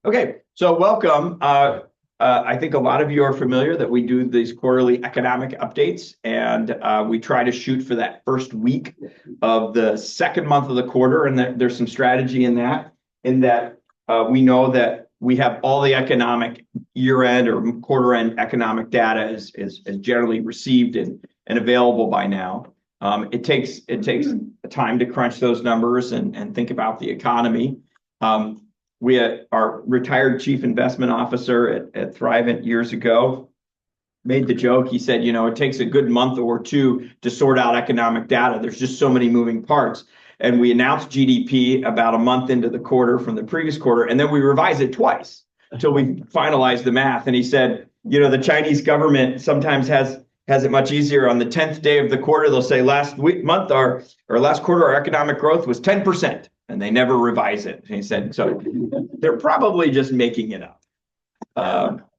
Okay, so welcome. I think a lot of you are familiar that we do these quarterly economic updates, and we try to shoot for that first week of the second month of the quarter, and there's some strategy in that, we know that we have all the economic year-end or quarter-end economic data is generally received and available by now. It takes time to crunch those numbers and think about the economy. We had our retired chief investment officer at Thrivent years ago made the joke. He said, it takes a good month or two to sort out economic data. There's just so many moving parts. And we announced GDP about a month into the quarter from the previous quarter, and then we revised it twice until we finalized the math. And he said, the Chinese government sometimes has it much easier. On the 10th day of the quarter, they'll say last month or last quarter, our economic growth was 10%. And they never revise it. And he said, so they're probably just making it up.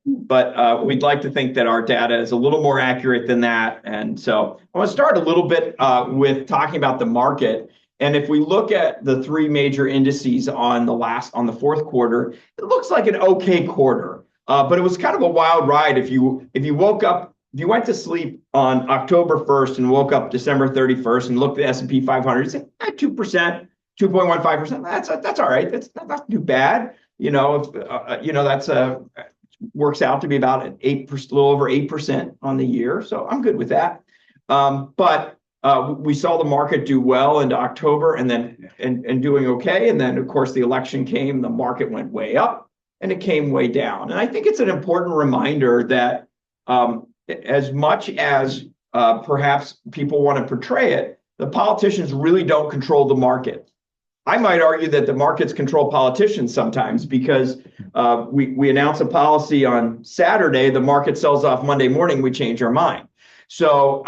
But we'd like to think that our data is a little more accurate than that. And so I want to start a little bit with talking about the market. And if we look at the three major indices on the fourth quarter, it looks like an okay quarter. But it was kind of a wild ride. If you went to sleep on October 1st and woke up December 31st and looked at the S&P 500, you say 2%. 2.15%. That's all right. That's not too bad. That's works out to be about an 8%, a little over 8% on the year. So I'm good with that. But we saw the market do well into October and doing okay. And then of course the election came, the market went way up and it came way down. And I think it's an important reminder that as much as perhaps people want to portray it, the politicians really don't control the market. I might argue that the markets control politicians sometimes because we announce a policy on Saturday, the market sells off Monday morning, we change our mind. So,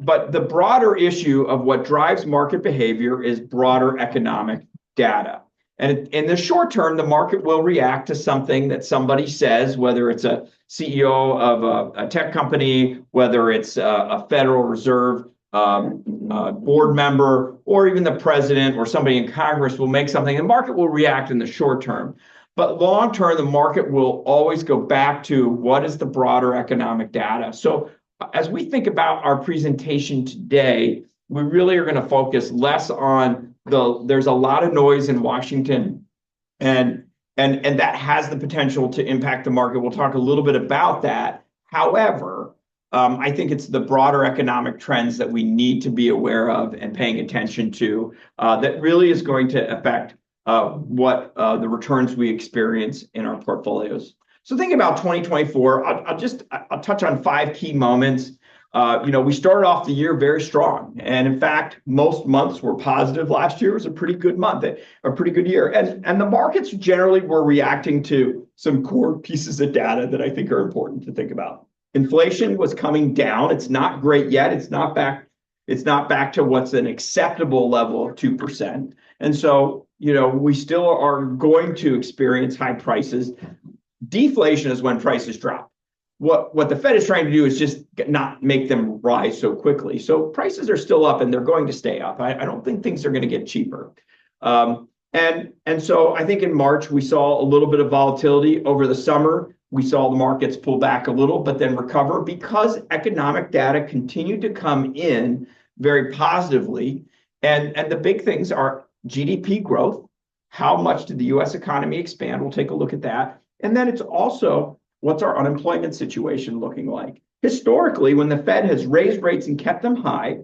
but the broader issue of what drives market behavior is broader economic data. And in the short term, the market will react to something that somebody says, whether it's a CEO of a tech company, whether it's a Federal Reserve board member, or even the president or somebody in Congress will make something. The market will react in the short term. But long term, the market will always go back to what is the broader economic data. So as we think about our presentation today, we really are going to focus less on there's a lot of noise in Washington and that has the potential to impact the market. We'll talk a little bit about that. However, I think it's the broader economic trends that we need to be aware of and paying attention to that really is going to affect what the returns we experience in our portfolios. So thinking about 2024, I'll touch on 5 key moments. We started off the year very strong. And in fact, most months were positive. Last year was a pretty good month, a pretty good year. And the markets generally were reacting to some core pieces of data that I think are important to think about. Inflation was coming down. It's not great yet. It's not back to what's an acceptable level of 2%. And so, we still are going to experience high prices. Deflation is when prices drop. What the Fed is trying to do is just not make them rise so quickly. So prices are still up and they're going to stay up. I don't think things are going to get cheaper. And so I think in March, we saw a little bit of volatility. Over the summer, we saw the markets pull back a little, but then recover because economic data continued to come in very positively. And the big things are GDP growth. How much did the U.S. economy expand? We'll take a look at that. And then it's also what's our unemployment situation looking like? Historically, when the Fed has raised rates and kept them high,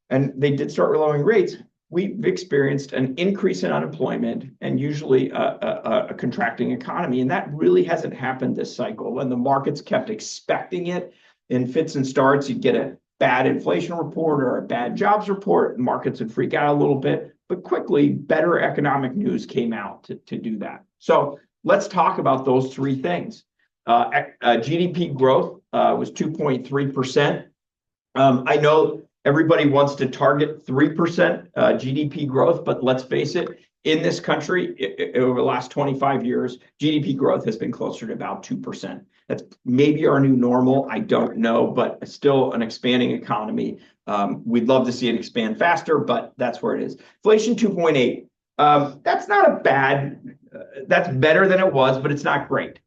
and they did start lowering rates, we've experienced an increase in unemployment and usually a contracting economy. And that really hasn't happened this cycle. When the markets kept expecting it in fits and starts, you'd get a bad inflation report or a bad jobs report, markets would freak out a little bit. But quickly, better economic news came out to do that. So let's talk about those 3 things. GDP growth was 2.3%. I know everybody wants to target 3% GDP growth, but let's face it, in this country, over the last 25 years, GDP growth has been closer to about 2%. That's maybe our new normal. I don't know, but still an expanding economy. We'd love to see it expand faster, but that's where it is. Inflation 2.8. That's not a bad that's better than it was, but it's not great.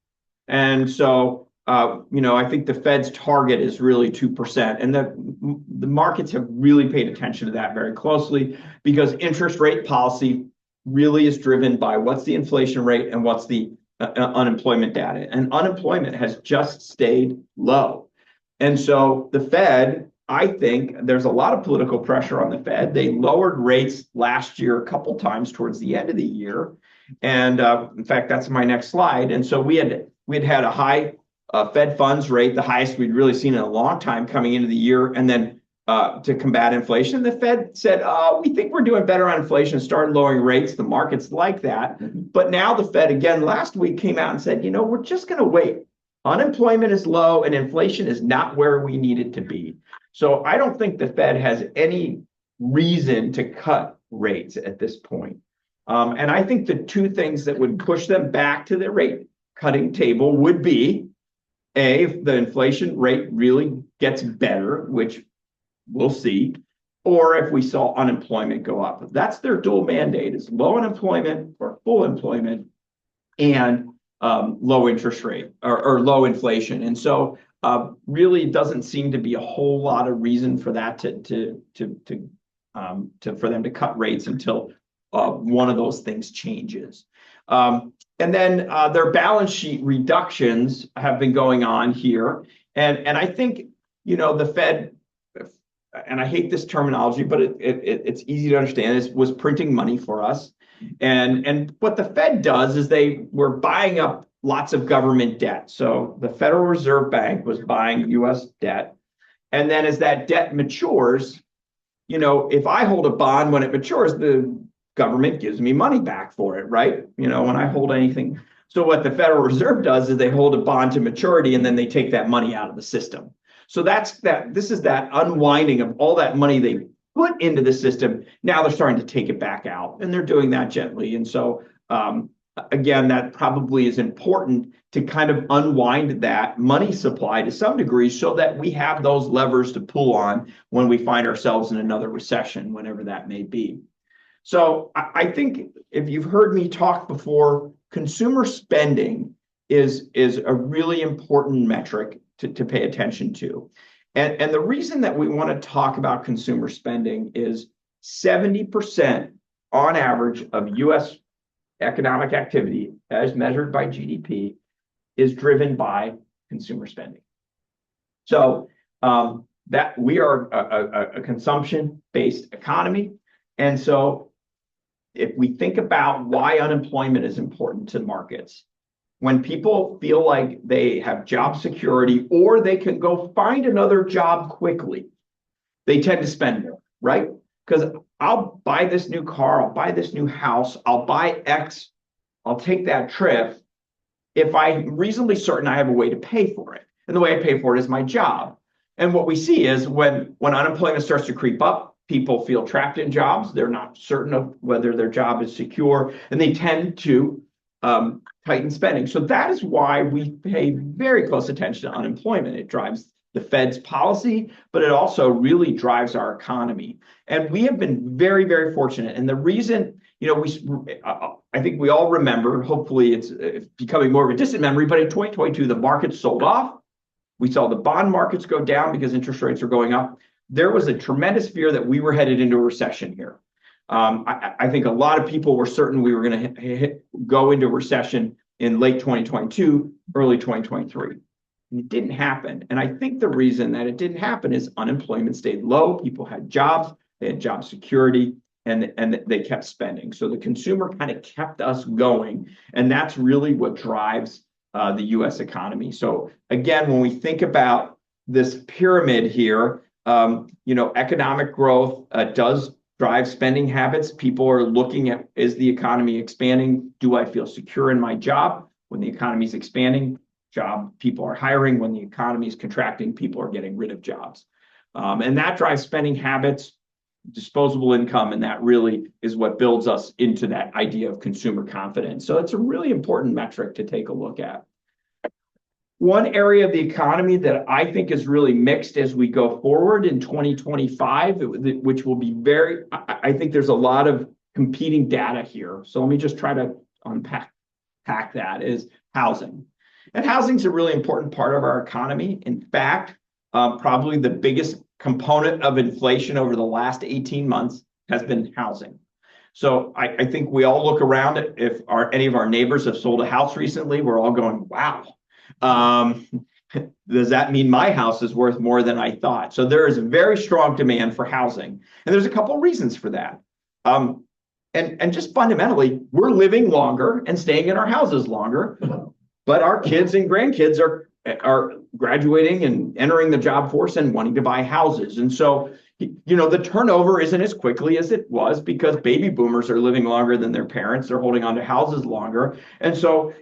And so, I think the Fed's target is really 2%. And the markets have really paid attention to that very closely because interest rate policy really is driven by what's the inflation rate and what's the unemployment data. And unemployment has just stayed low. And so the Fed, I think there's a lot of political pressure on the Fed. They lowered rates last year a couple times towards the end of the year. And in fact, that's my next slide. And so we'd had a high Fed funds rate, the highest we'd really seen in a long time coming into the year. And then to combat inflation, the Fed said, oh, we think we're doing better on inflation, started lowering rates. The markets like that. But now the Fed, again, last week came out and said, we're just going to wait. Unemployment is low and inflation is not where we need it to be. So I don't think the Fed has any reason to cut rates at this point. And I think the two things that would push them back to the rate cutting table would be, A, if the inflation rate really gets better, which we'll see, or if we saw unemployment go up. That's their dual mandate, is low unemployment or full employment and low interest rate or low inflation. And so really doesn't seem to be a whole lot of reason for that for them to cut rates until one of those things changes. And then their balance sheet reductions have been going on here. And I think, the Fed, and I hate this terminology, but it's easy to understand, was printing money for us. And what the Fed does is they were buying up lots of government debt. So the Federal Reserve Bank was buying US debt. And then as that debt matures, if I hold a bond when it matures, the government gives me money back for it, right? When I hold anything. So what the Federal Reserve does is they hold a bond to maturity and then they take that money out of the system. So this is that unwinding of all that money they put into the system. Now they're starting to take it back out and they're doing that gently. And so again, that probably is important to kind of unwind that money supply to some degree so that we have those levers to pull on when we find ourselves in another recession, whenever that may be. So I think if you've heard me talk before, consumer spending is a really important metric to pay attention to. And the reason that we want to talk about consumer spending is 70% on average of US economic activity, as measured by GDP, is driven by consumer spending. So that we are a consumption-based economy. And so if we think about why unemployment is important to markets, when people feel like they have job security or they can go find another job quickly, they tend to spend more, right? Because I'll buy this new car, I'll buy this new house, I'll buy X, I'll take that trip if I'm reasonably certain I have a way to pay for it. And the way I pay for it is my job. And what we see is when unemployment starts to creep up, people feel trapped in jobs. They're not certain of whether their job is secure, and they tend to tighten spending. So that is why we pay very close attention to unemployment. It drives the Fed's policy, but it also really drives our economy. And we have been very, very fortunate. And the reason, I think we all remember, hopefully it's becoming more of a distant memory, but in 2022, the market sold off. We saw the bond markets go down because interest rates are going up. There was a tremendous fear that we were headed into a recession here. I think a lot of people were certain we were going to go into recession in late 2022, early 2023. And it didn't happen. And I think the reason that it didn't happen is unemployment stayed low. People had jobs, they had job security, and they kept spending. So the consumer kind of kept us going. And that's really what drives the US economy. So again, when we think about this pyramid here, economic growth does drive spending habits. People are looking at, is the economy expanding? Do I feel secure in my job? When the economy is expanding, people are hiring. When the economy is contracting, people are getting rid of jobs. And that drives spending habits, disposable income, and that really is what builds us into that idea of consumer confidence. So it's a really important metric to take a look at. One area of the economy that I think is really mixed as we go forward in 2025, which will be I think there's a lot of competing data here. So let me just try to unpack unpack that, is housing. And housing is a really important part of our economy. In fact, probably the biggest component of inflation over the last 18 months has been housing. So I think we all look around. If any of our neighbors have sold a house recently, we're all going, wow. Does that mean my house is worth more than I thought? So there is a very strong demand for housing. And there's a couple of reasons for that. And just fundamentally, we're living longer and staying in our houses longer, but our kids and grandkids are graduating and entering the job force and wanting to buy houses. And so, the turnover isn't as quickly as it was because baby boomers are living longer than their parents. They're holding on to houses longer. And so,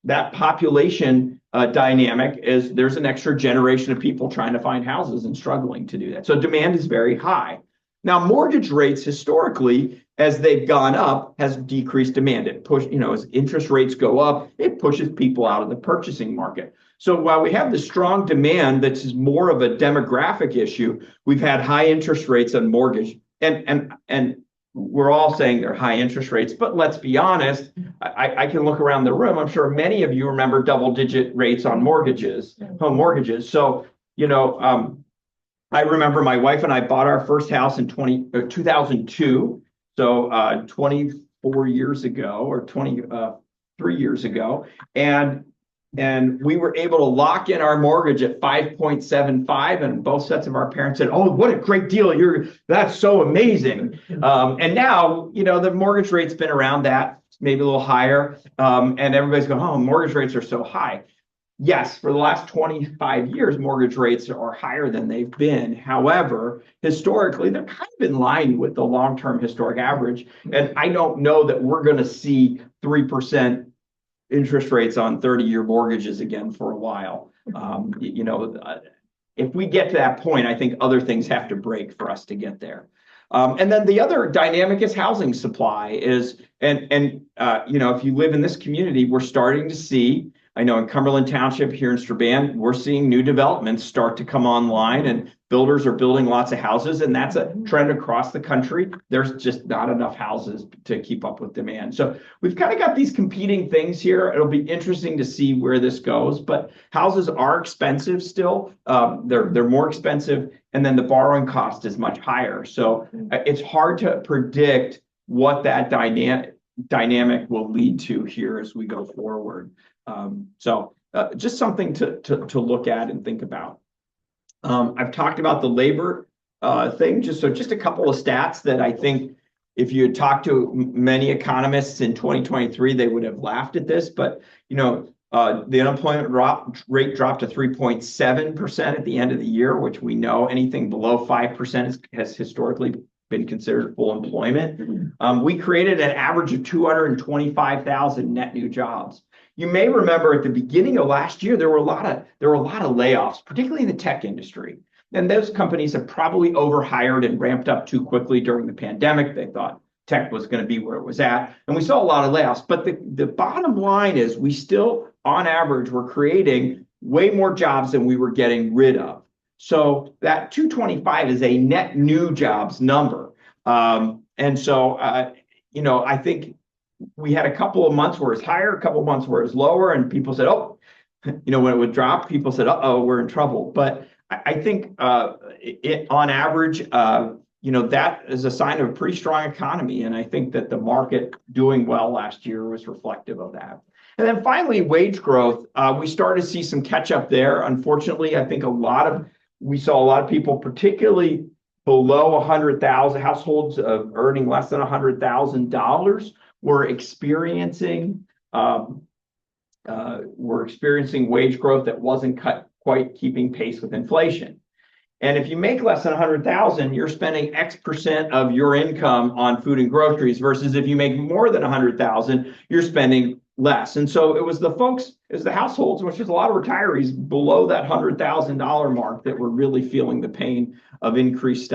that population dynamic is there's an extra generation of people trying to find houses and struggling to do that. So demand is very high. Now, mortgage rates historically, as they've gone up, has decreased demand. It as interest rates go up, it pushes people out of the purchasing market. So while we have the strong demand that's more of a demographic issue, we've had high interest rates on mortgage. And we're all saying they're high interest rates, but let's be honest, I can look around the room. I'm sure many of you remember double-digit rates on mortgages, home mortgages. So, I remember my wife and I bought our first house in 2002. So 24 years ago or 23 years ago. And we were able to lock in our mortgage at 5.75, and both sets of our parents said, "Oh, what a great deal. That's so amazing." And now, the mortgage rate's been around that, maybe a little higher. And everybody's going, "Oh, mortgage rates are so high." Yes, for the last 25 years, mortgage rates are higher than they've been. However, historically, they're kind of in line with the long-term historic average. And I don't know that we're going to see 3% interest rates on 30-year mortgages again for a while. If we get to that point, I think other things have to break for us to get there. And then the other dynamic is housing supply if you live in this community, we're starting to see, I know in Cumberland Township here in Strabane, we're seeing new developments start to come online and builders are building lots of houses, and that's a trend across the country. There's just not enough houses to keep up with demand. So we've kind of got these competing things here. It'll be interesting to see where this goes, but houses are expensive still. They're more expensive, and then the borrowing cost is much higher. So it's hard to predict what that dynamic will lead to here as we go forward. Just something to look at and think about. I've talked about the labor thing, just a couple of stats that I think if you had talked to many economists in 2023, they would have laughed at this. But the unemployment rate dropped to 3.7% at the end of the year, which we know anything below 5% has historically been considered full employment. We created an average of 225,000 net new jobs. You may remember at the beginning of last year, there were a lot of layoffs, particularly in the tech industry. And those companies have probably overhired and ramped up too quickly during the pandemic. They thought tech was going to be where it was at. And we saw a lot of layoffs. But the bottom line is we still, on average, were creating way more jobs than we were getting rid of. So that 225 is a net new jobs number. I think we had a couple of months where it's higher, a couple of months where it's lower, and people said, "Oh," when it would drop, people said, "Uh-oh, we're in trouble." But I think on average, that is a sign of a pretty strong economy, and I think that the market doing well last year was reflective of that. And then finally, wage growth. We started to see some catch up there. Unfortunately, I think we saw a lot of people, particularly below 100,000 households earning less than $100,000. We're experiencing wage growth that wasn't quite keeping pace with inflation. And if you make less than 100,000, you're spending X% of your income on food and groceries, versus if you make more than 100,000, you're spending less. And so it was the households, which is a lot of retirees below that $100,000 mark, that were really feeling the pain of increased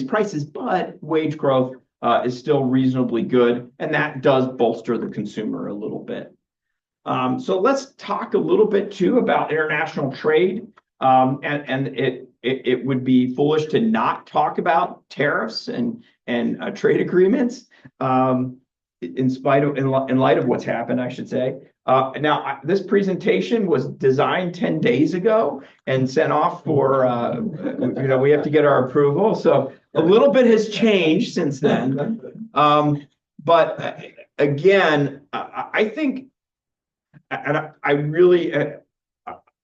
prices, but wage growth is still reasonably good, and that does bolster the consumer a little bit. So let's talk a little bit too about international trade, and it would be foolish to not talk about tariffs and trade agreements. in light of what's happened, I should say. Now, this presentation was designed 10 days ago and sent off for, we have to get our approval. So a little bit has changed since then. But again, I think, and I really,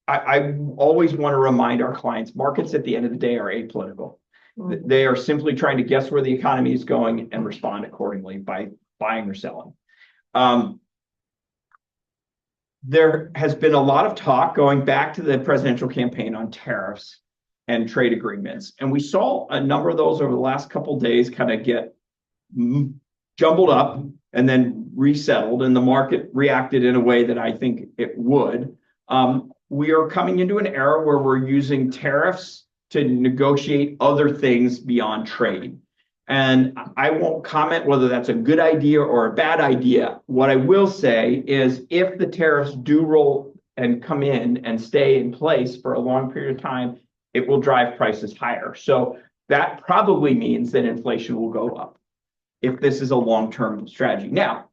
I always want to remind our clients, markets at the end of the day are apolitical. They are simply trying to guess where the economy is going and respond accordingly by buying or selling. There has been a lot of talk going back to the presidential campaign on tariffs and trade agreements. And we saw a number of those over the last couple of days kind of get jumbled up and then resettled, and the market reacted in a way that I think it would. We are coming into an era where we're using tariffs to negotiate other things beyond trade. And I won't comment whether that's a good idea or a bad idea. What I will say is if the tariffs do roll and come in and stay in place for a long period of time, it will drive prices higher. So that probably means that inflation will go up if this is a long-term strategy. Now,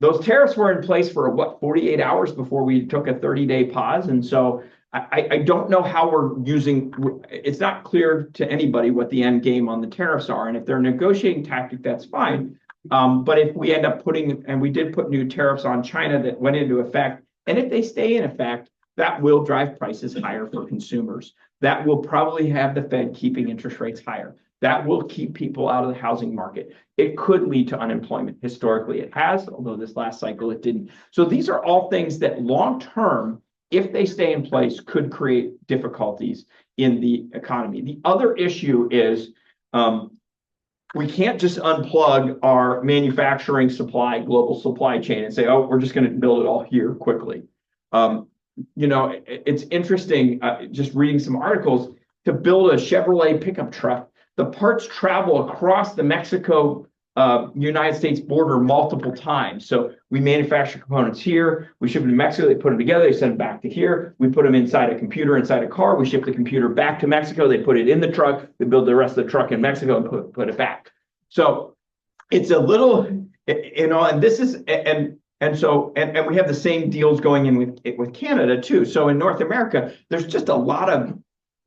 those tariffs were in place for 48 hours before we took a 30-day pause. And so I don't know how we're using, it's not clear to anybody what the end game on the tariffs are. And if they're a negotiating tactic, that's fine. But if we end up and we did put new tariffs on China that went into effect, and if they stay in effect, that will drive prices higher for consumers. That will probably have the Fed keeping interest rates higher. That will keep people out of the housing market. It could lead to unemployment. Historically, it has, although this last cycle it didn't. So these are all things that long-term, if they stay in place, could create difficulties in the economy. The other issue is we can't just unplug our manufacturing global supply chain and say, oh, we're just going to build it all here quickly. It's interesting, just reading some articles, to build a Chevrolet pickup truck, the parts travel across the Mexico United States border multiple times. So we manufacture components here, we ship them to Mexico, they put them together, they send them back to here, we put them inside a computer, inside a car, we ship the computer back to Mexico, they put it in the truck, they build the rest of the truck in Mexico and put it back. So it's a little, and this is, and we have the same deals going in with Canada too. So in North America, there's just a lot of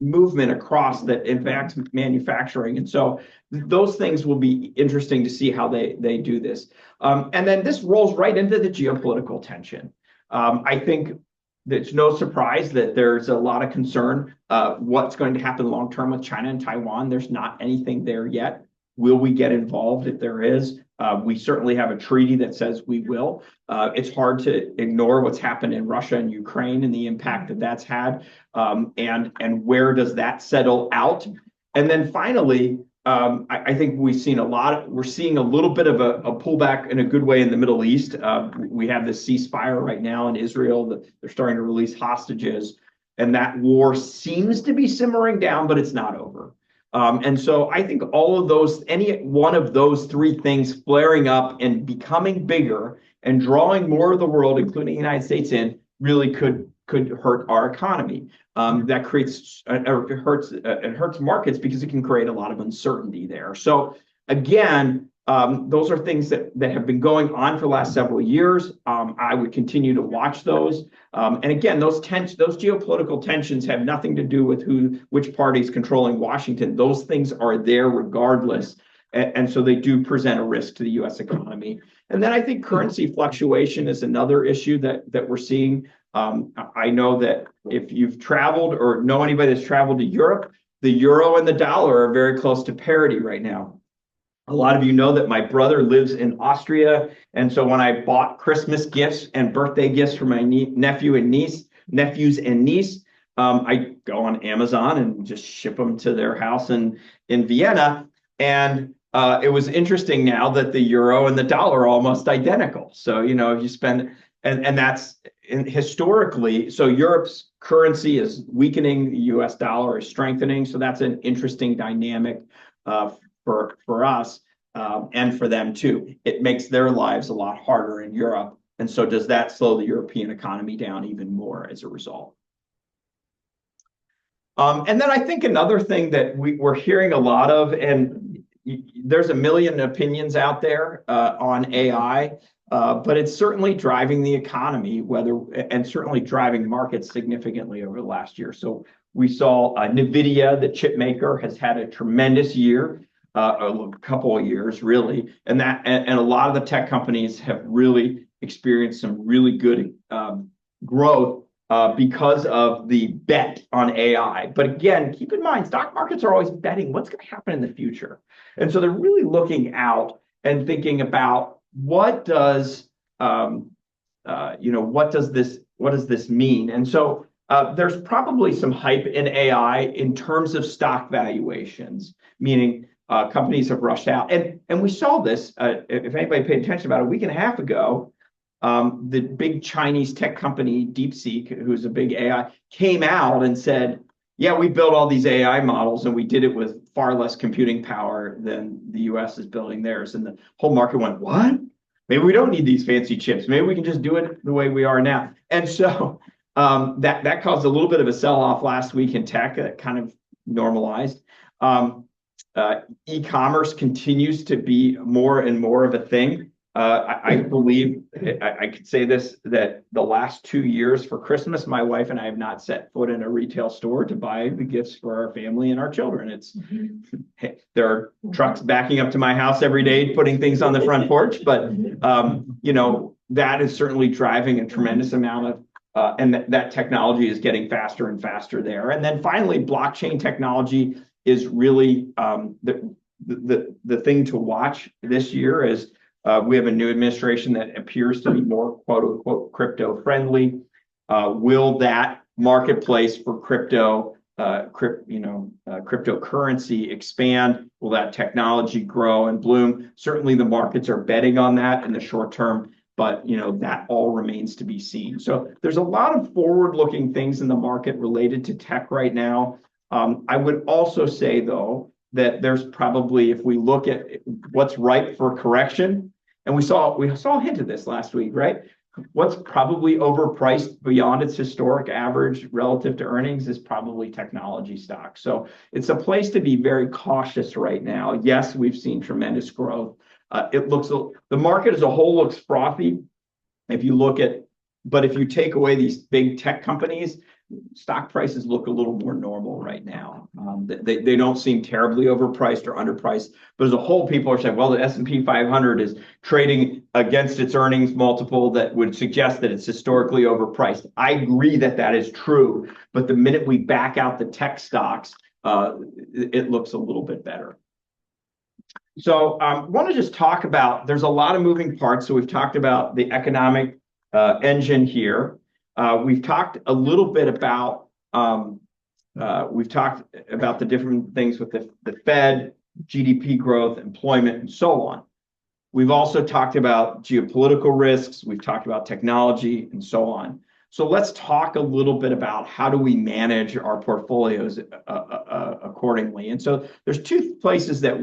movement across that impacts manufacturing. And so those things will be interesting to see how they do this. And then this rolls right into the geopolitical tension. I think it's no surprise that there's a lot of concern what's going to happen long-term with China and Taiwan. There's not anything there yet. Will we get involved if there is? We certainly have a treaty that says we will. It's hard to ignore what's happened in Russia and Ukraine and the impact that that's had, and where does that settle out? And then finally, I think we're seeing a little bit of a pullback in a good way in the Middle East. We have this ceasefire right now in Israel that they're starting to release hostages, and that war seems to be simmering down, but it's not over. And so I think all of those, any one of those three things flaring up and becoming bigger and drawing more of the world, including the United States, in, really could hurt our economy. That creates, it hurts markets because it can create a lot of uncertainty there. So again, those are things that have been going on for the last several years. I would continue to watch those. And again, those geopolitical tensions have nothing to do with which party is controlling Washington. Those things are there regardless. And so they do present a risk to the U.S. economy. And then I think currency fluctuation is another issue that we're seeing. I know that if you've traveled or know anybody that's traveled to Europe, the euro and the dollar are very close to parity right now. A lot of you know that my brother lives in Austria. And so when I bought Christmas gifts and birthday gifts for my nephews and niece, I go on Amazon and just ship them to their house in Vienna. And it was interesting now that the euro and the dollar are almost identical. So, you spend, and that's historically, so Europe's currency is weakening, the US dollar is strengthening. So that's an interesting dynamic for us and for them too. It makes their lives a lot harder in Europe. And so does that slow the European economy down even more as a result? And then I think another thing that we're hearing a lot of, and there's a million opinions out there on AI, but it's certainly driving the economy, and certainly driving markets significantly over the last year. So we saw NVIDIA, the chip maker, has had a tremendous year, a couple of years really, and a lot of the tech companies have really experienced some really good growth because of the bet on AI. But again, keep in mind, stock markets are always betting what's going to happen in the future. And so they're really looking out and thinking about what does what does this mean? And so there's probably some hype in AI in terms of stock valuations, meaning companies have rushed out. And we saw this, if anybody paid attention, about a week and a half ago. The big Chinese tech company, DeepSeek, who's a big AI, came out and said, yeah, we built all these AI models and we did it with far less computing power than the US is building theirs. And the whole market went, what? Maybe we don't need these fancy chips. Maybe we can just do it the way we are now. And so that caused a little bit of a sell-off last week in tech that kind of normalized. E-commerce continues to be more and more of a thing. I believe I could say this, that the last 2 years for Christmas, my wife and I have not set foot in a retail store to buy the gifts for our family and our children. There are trucks backing up to my house every day, putting things on the front porch, but that is certainly driving a tremendous amount of, and that technology is getting faster and faster there. And then finally, blockchain technology is really the thing to watch this year. Is we have a new administration that appears to be more quote unquote crypto friendly. Will that marketplace for cryptocurrency expand? Will that technology grow and bloom? Certainly the markets are betting on that in the short term, but that all remains to be seen. So there's a lot of forward-looking things in the market related to tech right now. I would also say, though, that there's probably, if we look at what's ripe for correction, and we saw a hint of this last week, right? What's probably overpriced beyond its historic average relative to earnings is probably technology stocks. So it's a place to be very cautious right now. Yes, we've seen tremendous growth. The market as a whole looks frothy. But if you take away these big tech companies, stock prices look a little more normal right now. They don't seem terribly overpriced or underpriced, but as a whole, people are saying, well, the S&P 500 is trading against its earnings multiple that would suggest that it's historically overpriced. I agree that is true, but the minute we back out the tech stocks, it looks a little bit better. So I want to just talk about, there's a lot of moving parts. So we've talked about the economic engine here. We've talked a little bit about the different things with the Fed, GDP growth, employment, and so on. We've also talked about geopolitical risks. We've talked about technology and so on. So let's talk a little bit about how do we manage our portfolios accordingly. And so there's two places that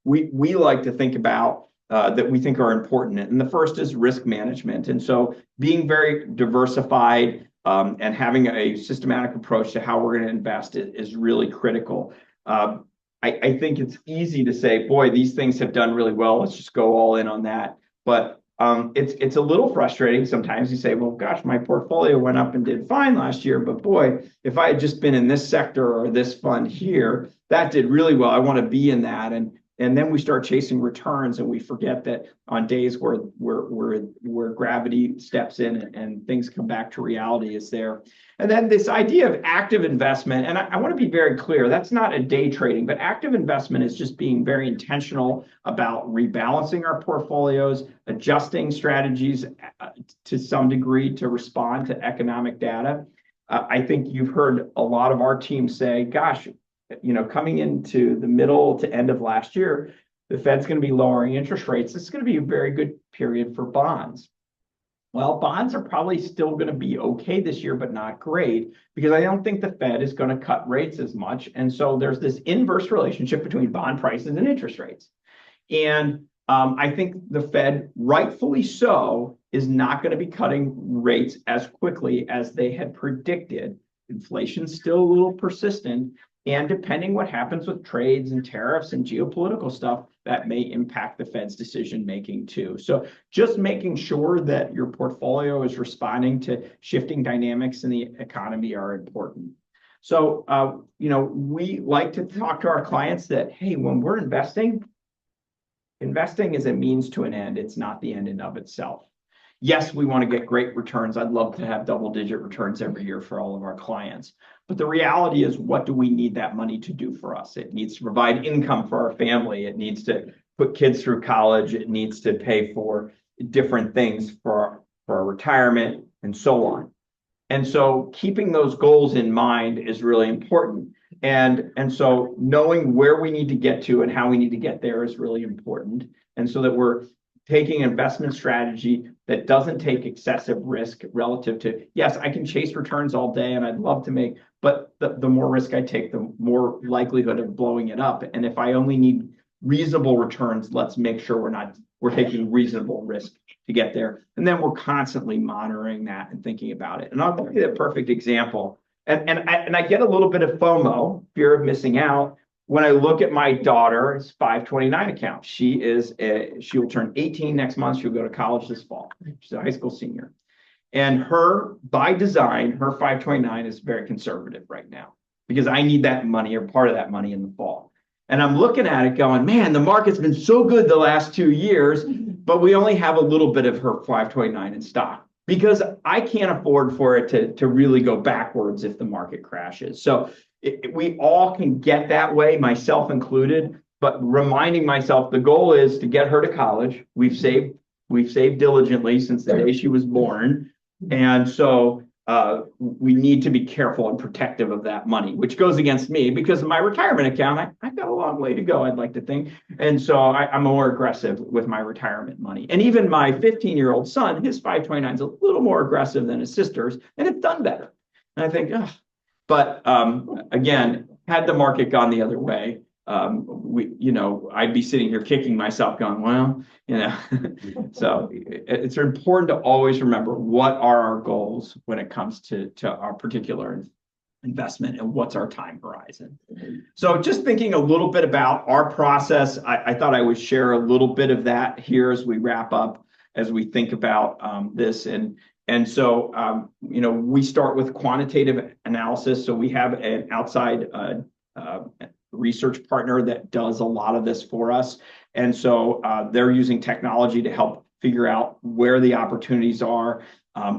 we like to think about that we think are important. And the first is risk management. And so being very diversified and having a systematic approach to how we're going to invest is really critical. I think it's easy to say, boy, these things have done really well. Let's just go all in on that. But it's a little frustrating sometimes. You say, well, gosh, my portfolio went up and did fine last year, but boy, if I had just been in this sector or this fund here, that did really well. I want to be in that. And then we start chasing returns, and we forget that on days where gravity steps in and things come back to reality is there. And then this idea of active investment, and I want to be very clear, that's not a day trading, but active investment is just being very intentional about rebalancing our portfolios, adjusting strategies to some degree to respond to economic data. I think you've heard a lot of our team say, gosh, coming into the middle to end of last year, the Fed's going to be lowering interest rates. This is going to be a very good period for bonds. Well, bonds are probably still going to be okay this year, but not great, because I don't think the Fed is going to cut rates as much. And so there's this inverse relationship between bond prices and interest rates. And I think the Fed, rightfully so, is not going to be cutting rates as quickly as they had predicted. Inflation's still a little persistent. And depending what happens with trades and tariffs and geopolitical stuff, that may impact the Fed's decision making too. So just making sure that your portfolio is responding to shifting dynamics in the economy are important. So, we like to talk to our clients that, hey, when we're investing is a means to an end. It's not the end in of itself. Yes, we want to get great returns. I'd love to have double-digit returns every year for all of our clients. But the reality is, what do we need that money to do for us? It needs to provide income for our family. It needs to put kids through college. It needs to pay for different things for our retirement and so on. And so keeping those goals in mind is really important. And so knowing where we need to get to and how we need to get there is really important. And so that we're taking an investment strategy that doesn't take excessive risk relative to, yes, I can chase returns all day and I'd love to make, but the more risk I take, the more likelihood of blowing it up. And if I only need reasonable returns, let's make sure we're taking reasonable risk to get there. And then we're constantly monitoring that and thinking about it. And I'll give you a perfect example. And I get a little bit of FOMO, fear of missing out, when I look at my daughter's 529 account. She will turn 18 next month. She'll go to college this fall. She's a high school senior. And by design, her 529 is very conservative right now because I need that money or part of that money in the fall. And I'm looking at it going, man, the market's been so good the last 2 years, but we only have a little bit of her 529 in stock because I can't afford for it to really go backwards if the market crashes. So we all can get that way, myself included, but reminding myself the goal is to get her to college. We've saved diligently since the day she was born. And so we need to be careful and protective of that money, which goes against me because of my retirement account. I've got a long way to go, I'd like to think. And so I'm more aggressive with my retirement money. And even my 15-year-old son, his 529 is a little more aggressive than his sister's, and it's done better. And I think, but again, had the market gone the other way, I'd be sitting here kicking myself going, well, so it's important to always remember what are our goals when it comes to our particular investment and what's our time horizon. So just thinking a little bit about our process, I thought I would share a little bit of that here as we wrap up, as we think about this. And so, we start with quantitative analysis. So we have an outside research partner that does a lot of this for us. And so they're using technology to help figure out where the opportunities are.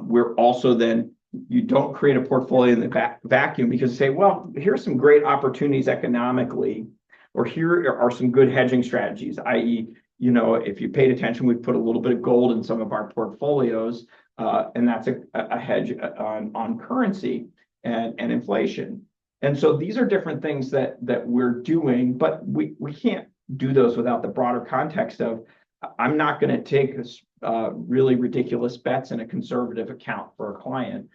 We're also then, you don't create a portfolio in the vacuum because you say, well, here's some great opportunities economically, or here are some good hedging strategies, i.e., if you paid attention, we put a little bit of gold in some of our portfolios, and that's a hedge on currency and inflation. And so these are different things that we're doing, but we can't do those without the broader context of, I'm not going to take really ridiculous bets in a conservative account for a client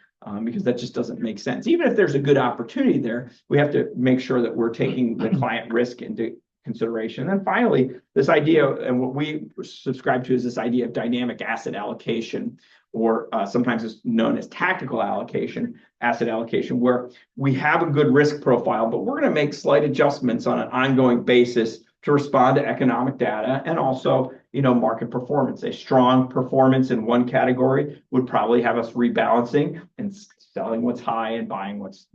because that just doesn't make sense. Even if there's a good opportunity there, we have to make sure that we're taking the client risk into consideration. And then finally, this idea, and what we subscribe to, is this idea of dynamic asset allocation, or sometimes it's known as tactical asset allocation, where we have a good risk profile, but we're going to make slight adjustments on an ongoing basis to respond to economic data and also, market performance. A strong performance in one category would probably have us rebalancing and selling what's high and buying what's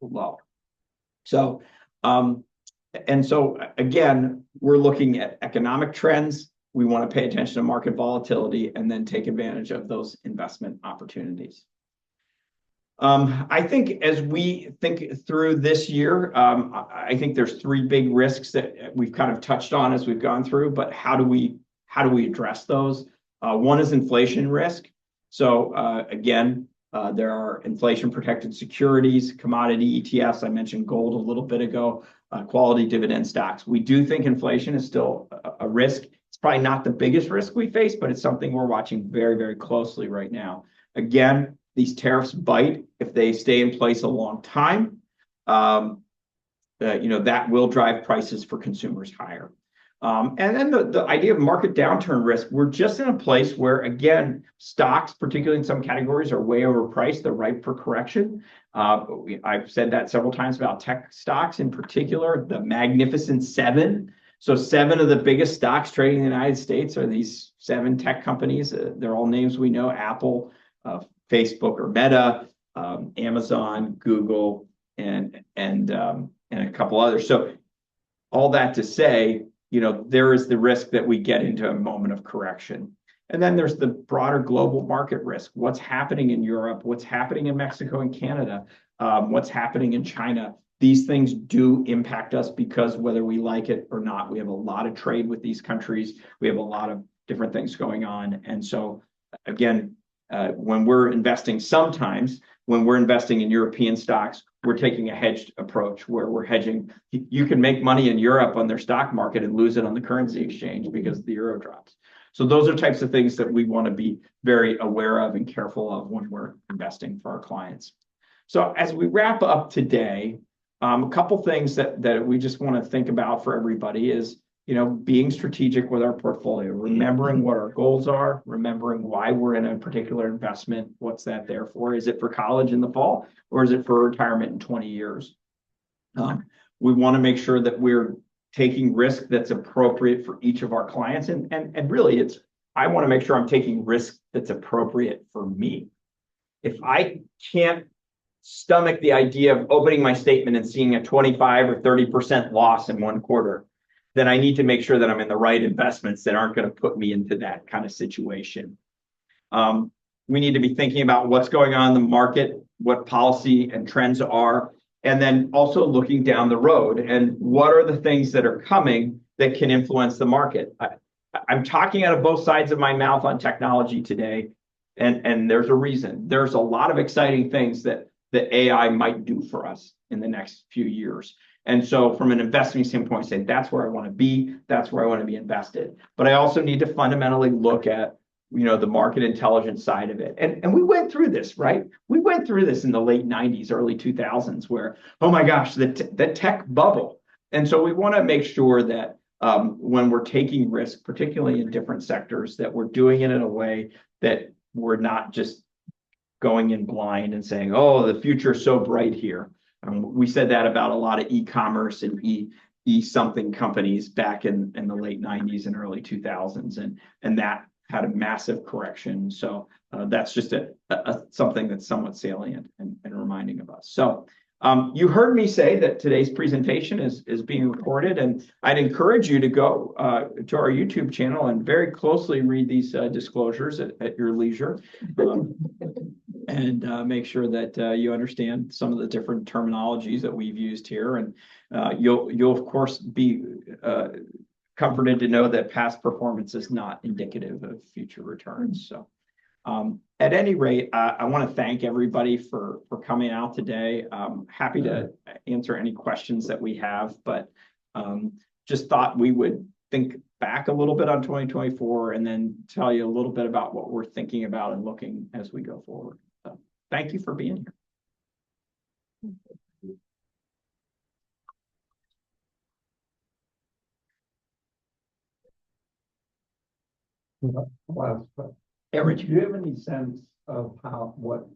low. So, again, we're looking at economic trends. We want to pay attention to market volatility and then take advantage of those investment opportunities. I think as we think through this year, I think there's three big risks that we've kind of touched on as we've gone through, but how do we address those? One is inflation risk. So again, there are inflation protected securities, commodity ETFs. I mentioned gold a little bit ago, quality dividend stocks. We do think inflation is still a risk. It's probably not the biggest risk we face, but it's something we're watching very, very closely right now. Again, these tariffs bite if they stay in place a long time. That will drive prices for consumers higher. And then the idea of market downturn risk, we're just in a place where, again, stocks, particularly in some categories, are way overpriced. They're ripe for correction. I've said that several times about tech stocks in particular, the Magnificent Seven. So 7 of the biggest stocks trading in the United States are these 7 tech companies. They're all names we know: Apple, Facebook or Meta, Amazon, Google, and a couple others. So all that to say, there is the risk that we get into a moment of correction. And then there's the broader global market risk. What's happening in Europe? What's happening in Mexico and Canada? What's happening in China? These things do impact us because whether we like it or not, we have a lot of trade with these countries. We have a lot of different things going on. And so, again, when we're investing in European stocks, we're taking a hedged approach where we're hedging. You can make money in Europe on their stock market and lose it on the currency exchange because the euro drops. So those are types of things that we want to be very aware of and careful of when we're investing for our clients. So as we wrap up today, a couple things that we just want to think about for everybody is, being strategic with our portfolio, remembering what our goals are, remembering why we're in a particular investment. What's that there for? Is it for college in the fall, or is it for retirement in 20 years? We want to make sure that we're taking risk that's appropriate for each of our clients. And really, I want to make sure I'm taking risk that's appropriate for me. If I can't stomach the idea of opening my statement and seeing a 25 or 30% loss in one quarter, then I need to make sure that I'm in the right investments that aren't going to put me into that kind of situation. We need to be thinking about what's going on in the market, what policy and trends are, and then also looking down the road and what are the things that are coming that can influence the market. I'm talking out of both sides of my mouth on technology today, and there's a reason. There's a lot of exciting things that AI might do for us in the next few years. And so from an investing standpoint, say that's where I want to be, that's where I want to be invested. But I also need to fundamentally look at, the market intelligence side of it. And we went through this, right? We went through this in the late 90s, early 2000s, where, oh my gosh, the tech bubble. And so we want to make sure that when we're taking risk, particularly in different sectors, that we're doing it in a way that we're not just going in blind and saying, oh, the future is so bright here. We said that about a lot of e-commerce and e-something companies back in the late 90s and early 2000s, and that had a massive correction. So that's just something that's somewhat salient and reminding of us. So you heard me say that today's presentation is being recorded, and I'd encourage you to go to our YouTube channel and very closely read these disclosures at your leisure. And make sure that you understand some of the different terminologies that we've used here. And you'll of course be comforted to know that past performance is not indicative of future returns. So at any rate, I want to thank everybody for coming out today. Happy to answer any questions that we have, but just thought we would think back a little bit on 2024 and then tell you a little bit about what we're thinking about and looking as we go forward. So thank you for being here. Last question. Yeah, Rich. Do you have any sense of what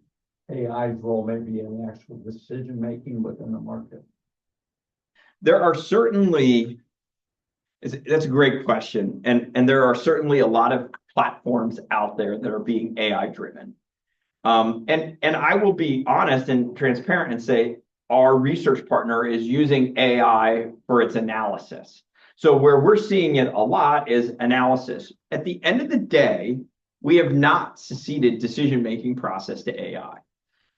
AI's role may be in actual decision making within the market? There are certainly, that's a great question, and there are certainly a lot of platforms out there that are being AI driven. And I will be honest and transparent and say our research partner is using AI for its analysis. So where we're seeing it a lot is analysis. At the end of the day, we have not ceded decision-making process to AI.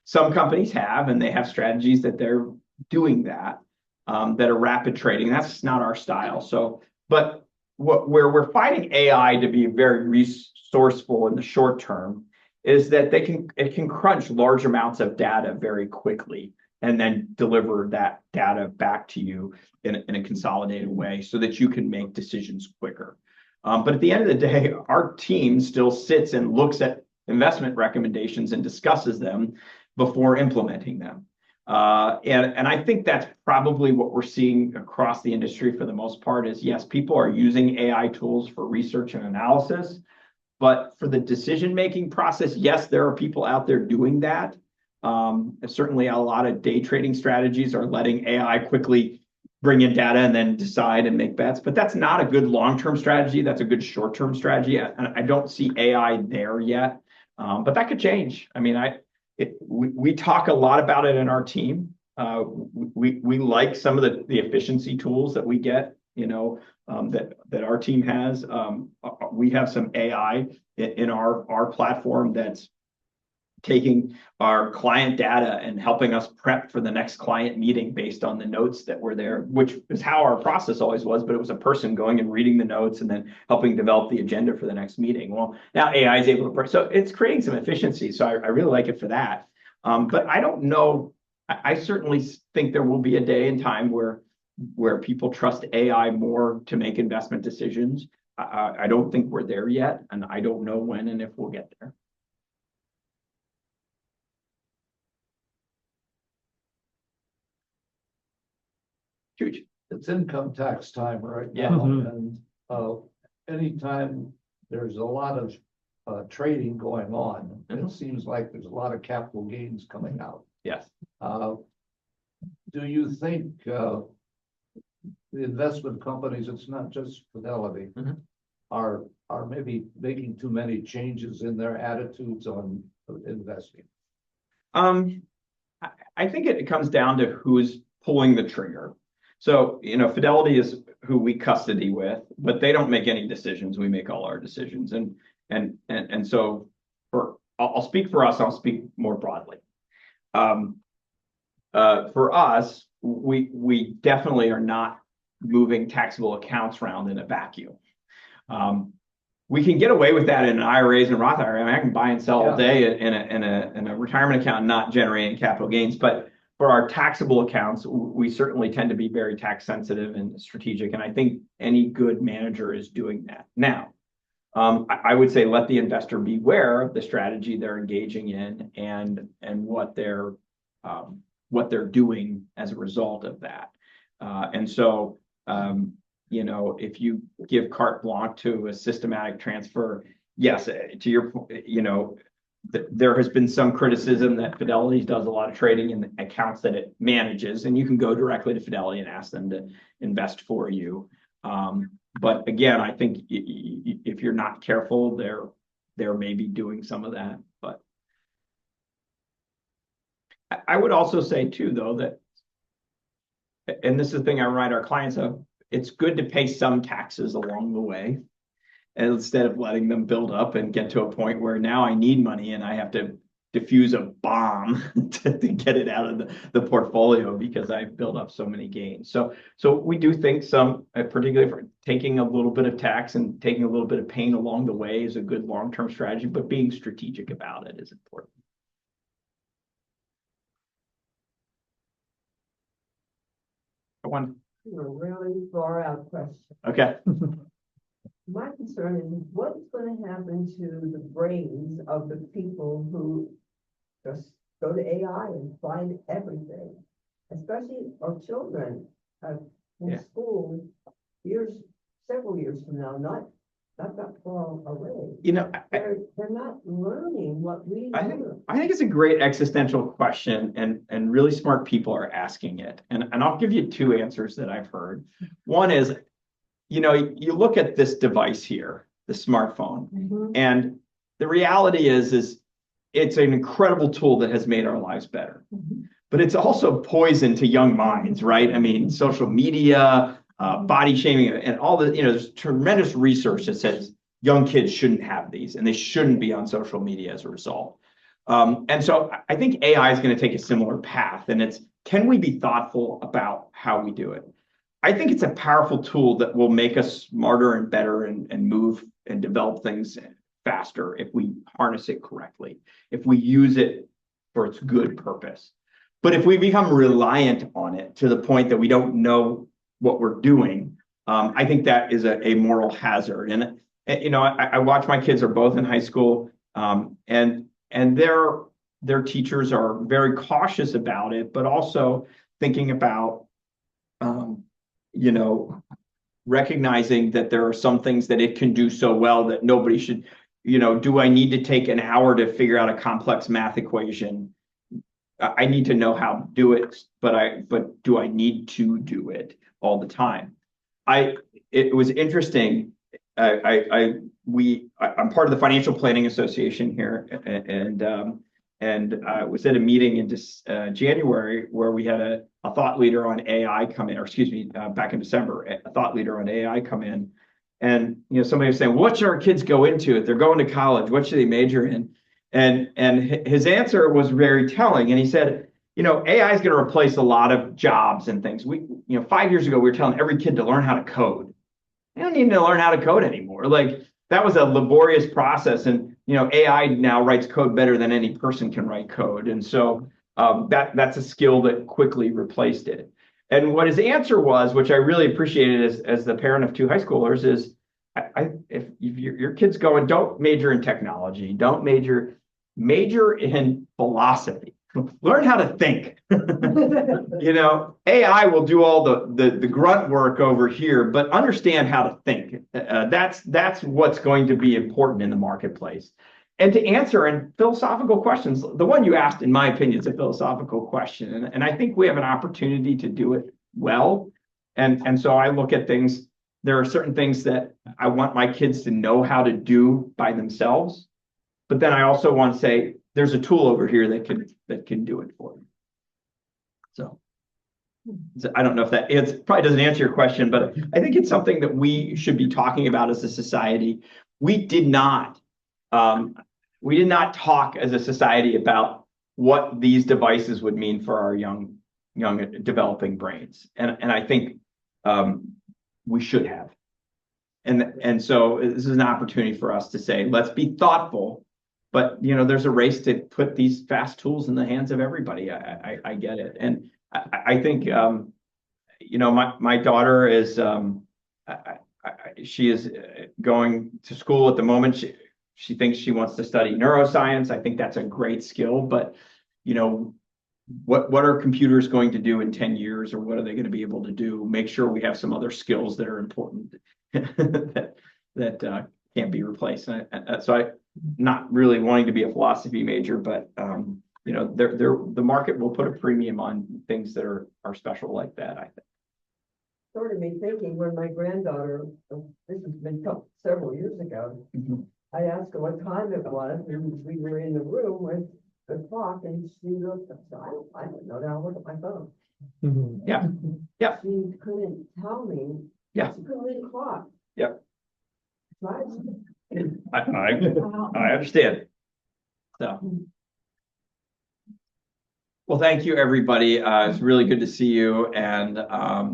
Some companies have, and they have strategies that they're doing that are rapid trading. That's not our style. So, but where we're finding AI to be very resourceful in the short term is that it can crunch large amounts of data very quickly and then deliver that data back to you in a consolidated way so that you can make decisions quicker. But at the end of the day, our team still sits and looks at investment recommendations and discusses them before implementing them. And I think that's probably what we're seeing across the industry for the most part is, yes, people are using AI tools for research and analysis, but for the decision-making process, yes, there are people out there doing that. Certainly a lot of day trading strategies are letting AI quickly bring in data and then decide and make bets, but that's not a good long-term strategy. That's a good short-term strategy. And I don't see AI there yet, but that could change. I mean, we talk a lot about it in our team. We like some of the efficiency tools that we get, that our team has. We have some AI in our platform that's taking our client data and helping us prep for the next client meeting based on the notes that were there, which is how our process always was, but it was a person going and reading the notes and then helping develop the agenda for the next meeting. Well, now AI is able to, so it's creating some efficiency. So I really like it for that. But I don't know, I certainly think there will be a day and time where people trust AI more to make investment decisions. I don't think we're there yet, and I don't know when and if we'll get there. Huge. It's income tax time right Yeah. now, and anytime there's a lot of trading going on, it seems like there's a lot of capital gains coming out. Yes. Do you think the investment companies, it's not just Fidelity, are maybe making too many changes in their attitudes on investing? I think it comes down to who's pulling the trigger. So, Fidelity is who we custody with, but they don't make any decisions. We make all our decisions. And so I'll speak for us, I'll speak more broadly. For us, we definitely are not moving taxable accounts around in a vacuum. We can get away with that in IRAs and Roth IRA. I mean, I can buy and sell all day in a retirement account, not generating capital gains. But for our taxable accounts, we certainly tend to be very tax sensitive and strategic. And I think any good manager is doing that. Now, I would say let the investor beware of the strategy they're engaging in and what they're doing as a result of that. And so, if you give carte blanche to a systematic transfer, yes, to your point, there has been some criticism that Fidelity does a lot of trading in the accounts that it manages, and you can go directly to Fidelity and ask them to invest for you. But again, I think if you're not careful, they're maybe doing some of that. But I would also say too, though, that, and this is the thing I remind our clients of, it's good to pay some taxes along the way, instead of letting them build up and get to a point where now I need money and I have to diffuse a bomb to get it out of the portfolio because I've built up so many gains. So we do think some, particularly for taking a little bit of tax and taking a little bit of pain along the way is a good long-term strategy, but being strategic about it is important. A really far out question. Okay. My concern is what's going to happen to the brains of the people who just go to AI and find everything, especially our children in school several years from now, not that far away. They're not learning what we learn. I think it's a great existential question, and really smart people are asking it. And I'll give you two answers that I've heard. One is, you look at this device here, the smartphone, and the reality is it's an incredible tool that has made our lives better. But it's also poison to young minds, right? I mean, social media, body shaming, and all the, there's tremendous research that says young kids shouldn't have these and they shouldn't be on social media as a result. And so I think AI is going to take a similar path, and it's, can we be thoughtful about how we do it? I think it's a powerful tool that will make us smarter and better and move and develop things faster if we harness it correctly, if we use it for its good purpose. But if we become reliant on it to the point that we don't know what we're doing, I think that is a moral hazard. And I watch my kids are both in high school, and they're their teachers are very cautious about it, but also thinking about, you know, recognizing that there are some things that it can do so well that nobody should, you know, do I need to take an hour to figure out a complex math equation? I need to know how to do it, but do I need to do it all the time? It was interesting. I'm part of the Financial Planning Association here, and I was at a meeting in January where we had a thought leader on AI come in, or excuse me, back in December, a thought leader on AI come in, and you know somebody was saying, "What should our kids go into if they're going to college? What should they major in?" And his answer was very telling, and he said, "You know, AI is going to replace a lot of jobs and things. You know, 5 years ago we were telling every kid to learn how to code. They don't need to learn how to code anymore. Like that was a laborious process, and you know, AI now writes code better than any person can write code, and so that's a skill that quickly replaced it." And what his answer was, which I really appreciated as the parent of two high schoolers, is if your kid's going, don't major in technology, don't major in philosophy. Learn how to think. You know, AI will do all the grunt work over here, but understand how to think. That's what's going to be important in the marketplace. And to answer in philosophical questions, the one you asked, in my opinion, is a philosophical question. And I think we have an opportunity to do it well. And so I look at things, there are certain things that I want my kids to know how to do by themselves. But then I also want to say, there's a tool over here that can do it for you. So I don't know if it probably doesn't answer your question, but I think it's something that we should be talking about as a society. We did not talk as a society about what these devices would mean for our young developing brains, and I think we should have. And so this is an opportunity for us to say, let's be thoughtful. But you know, there's a race to put these fast tools in the hands of everybody. I get it, and I think you know, my daughter is she is going to school at the moment. She thinks she wants to study neuroscience. I think that's a great skill, but you know, what are computers going to do in 10 years, or what are they going to be able to do? Make sure we have some other skills that are important that can't be replaced. So I not really wanting to be a philosophy major, but you know, the market will put a premium on things that are special like that, I think. Sort of me thinking when my granddaughter, this has been several years ago, I asked her what time it was, and we were in the room with the clock, and she looked up. So I don't know. Now I look at my phone. Yeah. Yeah. She couldn't tell me. Yeah. She couldn't read the clock. Yep. Right? I understand. So, well, thank you, everybody. It's really good to see you, and I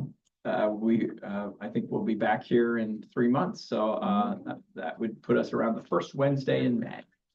think we'll be back here in 3 months. So that would put us around the first Wednesday in May.